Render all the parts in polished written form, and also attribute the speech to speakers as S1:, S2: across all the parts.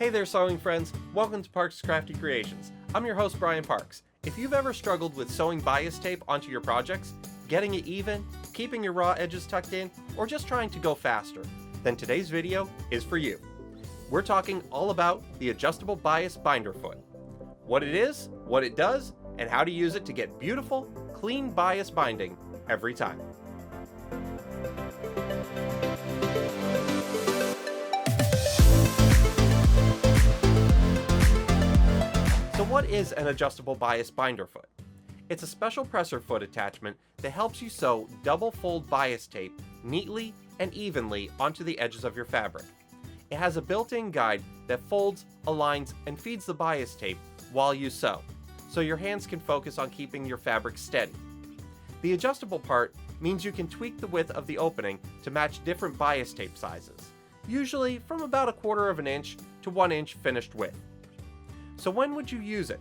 S1: Hey there, sewing friends. Welcome to Parks Crafty Creations. I'm your host, Brian Parks. If you've ever struggled with sewing bias tape onto your projects, getting it even, keeping your raw edges tucked in, or just trying to go faster, then today's video is for you. We're talking all about the adjustable bias binder foot. What it is, what it does, and how to use it to get beautiful, clean bias binding every time. So what is an adjustable bias binder foot? It's a special presser foot attachment that helps you sew double fold bias tape neatly and evenly onto the edges of your fabric. It has a built-in guide that folds, aligns, and feeds the bias tape while you sew, so your hands can focus on keeping your fabric steady. The adjustable part means you can tweak the width of the opening to match different bias tape sizes, usually from about 1/4 of an inch to 1 inch finished width. So when would you use it?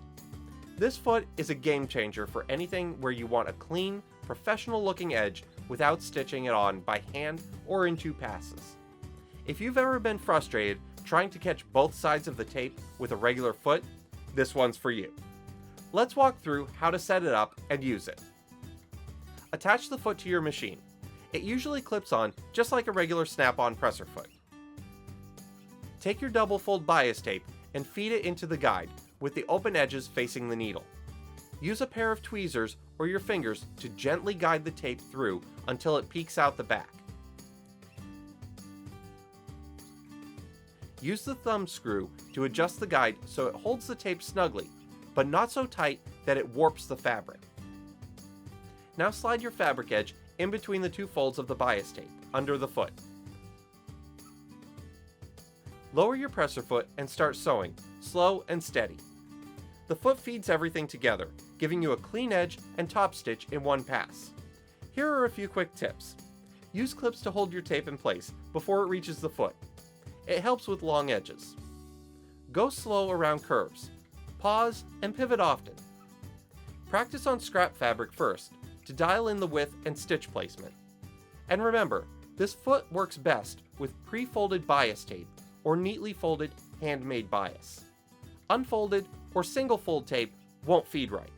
S1: This foot is a game changer for anything where you want a clean, professional looking edge without stitching it on by hand or in 2 passes. If you've ever been frustrated trying to catch both sides of the tape with a regular foot, this one's for you. Let's walk through how to set it up and use it. Attach the foot to your machine. It usually clips on just like a regular snap-on presser foot. Take your double fold bias tape and feed it into the guide with the open edges facing the needle. Use a pair of tweezers or your fingers to gently guide the tape through until it peeks out the back. Use the thumb screw to adjust the guide so it holds the tape snugly, but not so tight that it warps the fabric. Now slide your fabric edge in between the 2 folds of the bias tape, under the foot. Lower your presser foot and start sewing, slow and steady. The foot feeds everything together, giving you a clean edge and top stitch in one pass. Here are a few quick tips. Use clips to hold your tape in place before it reaches the foot. It helps with long edges. Go slow around curves. Pause and pivot often. Practice on scrap fabric first to dial in the width and stitch placement. And remember, this foot works best with pre-folded bias tape or neatly folded handmade bias. Unfolded or single fold tape won't feed right.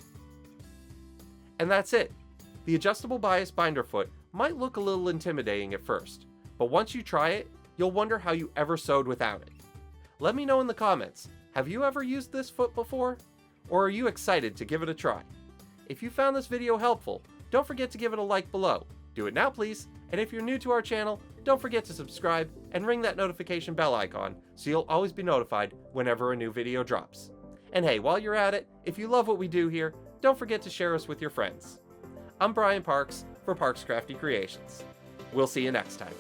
S1: And that's it. The adjustable bias binder foot might look a little intimidating at first, but once you try it, you'll wonder how you ever sewed without it. Let me know in the comments, have you ever used this foot before? Or are you excited to give it a try? If you found this video helpful, don't forget to give it a like below. Do it now please, and if you're new to our channel, don't forget to subscribe and ring that notification bell icon so you'll always be notified whenever a new video drops. And hey, while you're at it, if you love what we do here, don't forget to share us with your friends. I'm Brian Parks for Parks Crafty Creations. We'll see you next time.